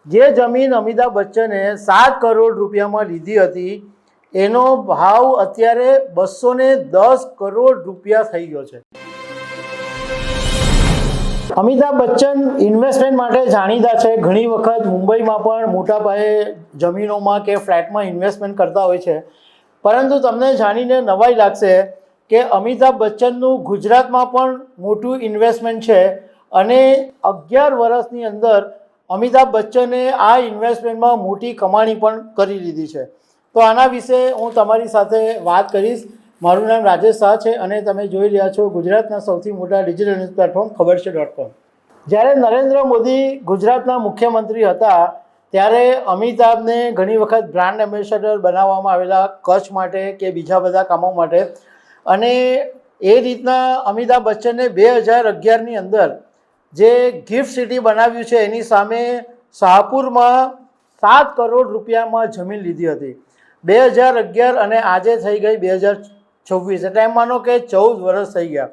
જે જમીન અમિતાભ બચ્ચને 7 કરોડ રૂપિયામાં લીધી હતી એનો ભાવ અત્યારે 210 કરોડ રૂપિયા થઈ ગયો છે। અમિતાભ બચ્ચન ઇન્વેસ્ટમેન્ટ માટે જાણીતા છે। ઘણી વખત મુંબઈમાં પણ મોટા પાયે જમીનોમાં કે ફ્લેટમાં ઇન્વેસ્ટમેન્ટ કરતા હોય છે, પરંતુ તમને જાણીને નવાઈ લાગશે કે અમિતાભ બચ્ચનનું ગુજરાતમાં પણ મોટું ઇન્વેસ્ટમેન્ટ છે અને 11 વર્ષની અંદર અમિતાભ બચ્ચને આ ઇન્વેસ્ટમેન્ટમાં મોટી કમાણી પણ કરી લીધી છે। તો આના વિશે હું તમારી સાથે વાત કરીશ। મારું નામ રાજેશ શાહ છે અને તમે જોઈ રહ્યા છો ગુજરાતના સૌથી મોટા ડિજિટલ ન્યૂઝ પ્લેટફોર્મ ખબરછે.com। જ્યારે નરેન્દ્ર મોદી ગુજરાતના મુખ્યમંત્રી હતા ત્યારે અમિતાભને ઘણી વખત બ્રાન્ડ એમ્બેસેડર બનાવવામાં આવેલા કચ્છ માટે કે બીજા બધા કામો માટે, અને એ રીતના અમિતાભ બચ્ચને 2011ની અંદર જે ગિફ્ટ સિટી બનાવ્યું છે એની સામે શાહપુરમાં 7 કરોડ રૂપિયામાં જમીન લીધી હતી 2011 અને આજે થઈ ગઈ 2026, એટલે એમ માનો કે 14 વર્ષ થઈ ગયા।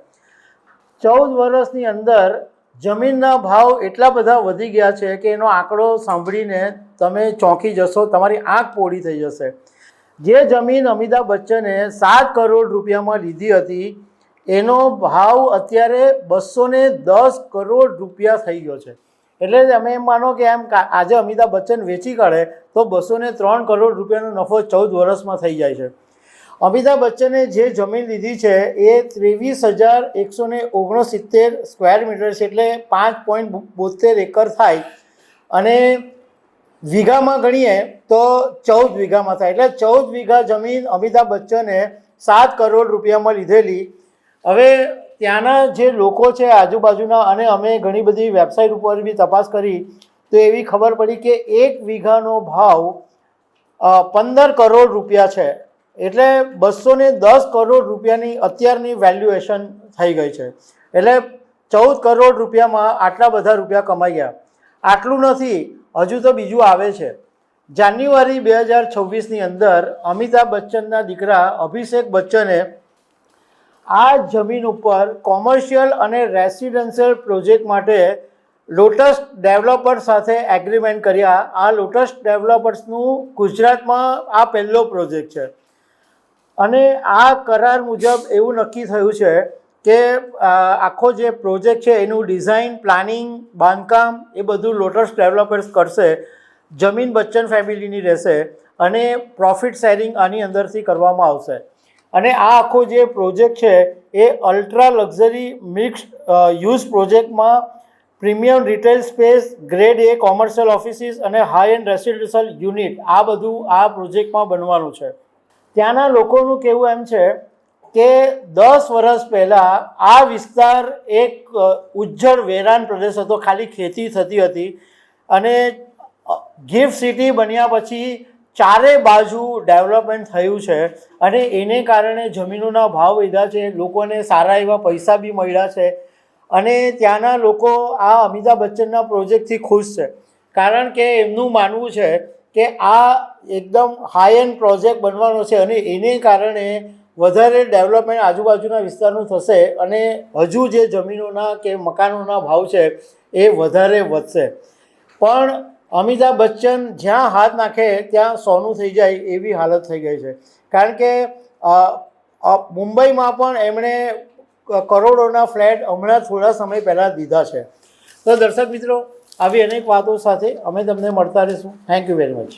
14 વર્ષની અંદર જમીનના ભાવ એટલા બધા વધી ગયા છે કે એનો આંકડો સાંભળીને તમે ચોંકી જશો, તમારી આંખ પોળી થઈ જશે। જે જમીન અમિતાભ બચ્ચને 7 કરોડ રૂપિયામાં લીધી હતી એનો ભાવ અત્યારે 210 કરોડ રૂપિયા થઈ ગયો છે। એટલે તમે એમ માનો કે એમ આજે અમિતાભ બચ્ચન વેચી કાઢે તો 203 કરોડ રૂપિયાનો નફો 14 વર્ષમાં થઈ જાય છે। અમિતાભ બચ્ચને જે જમીન લીધી છે એ 23,169 સ્ક્વેર મીટર છે, એટલે 5.72 એકર થાય, અને વીઘામાં ગણીએ તો 14 વીઘામાં થાય, એટલે 14 વીઘા જમીન અમિતાભ બચ્ચને 7 કરોડ રૂપિયામાં લીધેલી। હવે ત્યાંના જે લોકો છે આજુબાજુના, અને અમે ઘણી બધી વેબસાઇટ ઉપર બી તપાસ કરી તો એવી ખબર પડી કે 1 વીઘાનો ભાવ 15 કરોડ રૂપિયા છે, એટલે 210 કરોડ રૂપિયાની અત્યારની વેલ્યુએશન થઈ ગઈ છે। એટલે 14 કરોડ રૂપિયામાં આટલા બધા રૂપિયા કમાઈ ગયા। આટલું નથી, હજુ તો બીજું આવે છે। જાન્યુઆરી 2026ની અંદર અમિતાભ બચ્ચનના દીકરા અભિષેક બચ્ચને આ જમીન ઉપર કોમર્શિયલ અને રેસિડેન્શિયલ પ્રોજેક્ટ માટે લોટસ ડેવલપર્સ સાથે એગ્રીમેન્ટ કર્યા। આ લોટસ ડેવલપર્સનું ગુજરાતમાં આ પહેલો પ્રોજેક્ટ છે, અને આ કરાર મુજબ એવું નક્કી થયું છે કે આખો જે પ્રોજેક્ટ છે એનું ડિઝાઇન, પ્લાનિંગ, બાંધકામ એ બધું લોટસ ડેવલપર્સ કરશે। જમીન બચ્ચન ફેમિલીની રહેશે અને પ્રોફિટ શેરિંગ આની અંદરથી કરવામાં આવશે। અને આ આખો જે પ્રોજેક્ટ છે એ અલ્ટ્રા લક્ઝરી મિક્સ યુઝ પ્રોજેક્ટમાં premium retail space, grade A commercial offices અને હાઈ એન્ડ રેસિડેન્શિયલ યુનિટ, આ બધું આ પ્રોજેક્ટમાં બનવાનું છે। ત્યાંના લોકોનું કહેવું એમ છે કે 10 વર્ષ પહેલાં આ વિસ્તાર એક ઉજ્જડ વેરાન પ્રદેશ હતો, ખાલી ખેતી થતી હતી, અને ગિફ્ટ સિટી બન્યા પછી ચારે બાજુ ડેવલપમેન્ટ થયું છે, અને એને કારણે જમીનોના ભાવ વધ્યા છે, લોકોને સારા એવા પૈસા બી મળ્યા છે, અને ત્યાંના લોકો આ અમિતાભ બચ્ચનના પ્રોજેક્ટથી ખુશ છે, કારણ કે એમનું માનવું છે કે આ એકદમ હાઈ એન્ડ પ્રોજેક્ટ બનવાનો છે, અને એને કારણે વધારે ડેવલપમેન્ટ આજુબાજુના વિસ્તારનું થશે, અને હજુ જે જમીનોના કે મકાનોના ભાવ છે એ વધારે વધશે। પણ અમિતાભ બચ્ચન જ્યાં હાથ નાખે ત્યાં સોનું થઈ જાય એવી હાલત થઈ ગઈ છે, કારણ કે મુંબઈમાં પણ એમણે કરોડોના ફ્લેટ હમણાં થોડા સમય પહેલાં દીધા છે। તો દર્શક મિત્રો, આવી અનેક વાતો સાથે અમે તમને મળતા રહીશું। Thank you very much.